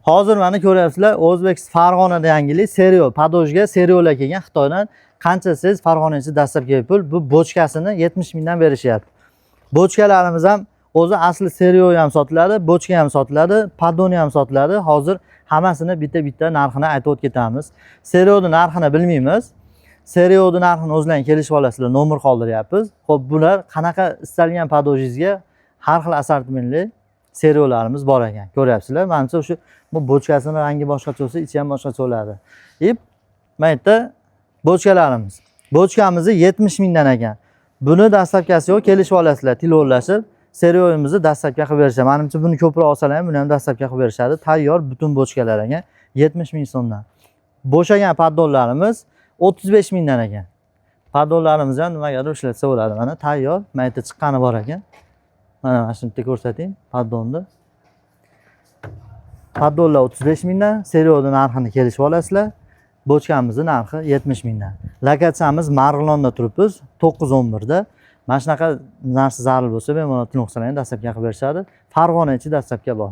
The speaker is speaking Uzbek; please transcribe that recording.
Hozir mana ko'ryapsizlar, O'zbek Farg'onada yangilik serial, padojga seriallar kelgan Xitoydan. Qancha siz Farg'onachi dastlabki pul bu bochkasini 70 mingdan berishyapti. Bochkalarimiz ham o'zi asli serial ham sotiladi, bochka ham sotiladi, padoni ham sotiladi. Hozir hammasini bitta narxini aytib o'tib ketamiz. Serialning narxini bilmaymiz. Serialning narxini o'zlaring kelishib olasizlar, nomer qoldiryapmiz. Xo'p, bular qanaqa istalgan padojingizga har xil assortimentli seriallarimiz bor ekan. Ko'ryapsizlar. Menimcha o'sha bu bochkasining rangi boshqacha bo'lsa, ichi ham boshqacha bo'ladi. Mana yerda bochkalarimiz. Bochkamiz 70 mingdan ekan. Buni dastlabkasi yo'q, kelishib olasizlar, telefonlashib, serialimizni dastlabki qilib berishadi. Menimcha buni ko'proq olsalar ham buni ham dastlabki qilib berishadi. Tayyor butun bochkalar ekan, 70 ming so'mdan. Bo'shagan paddonlarimiz 35 mingdan ekan. Paddonlarimizni ham nimagadir ishlatsa bo'ladi. Mana tayyor, mana yerda chiqqani bor ekan. Mana shuni yerda ko'rsating, paddonni. Paddonlar 35 mingdan, serialning narxini kelishib olasizlar. Bochkamizning narxi 70 mingdan. Lokatsiyamiz Marg'ilonda turibmiz, 911 da. Mana shunaqa narsa zarur bo'lsa, bemalol telefon qilsalaring dastlabki qilib berishadi. Farg'ona ichi dastlabki bor.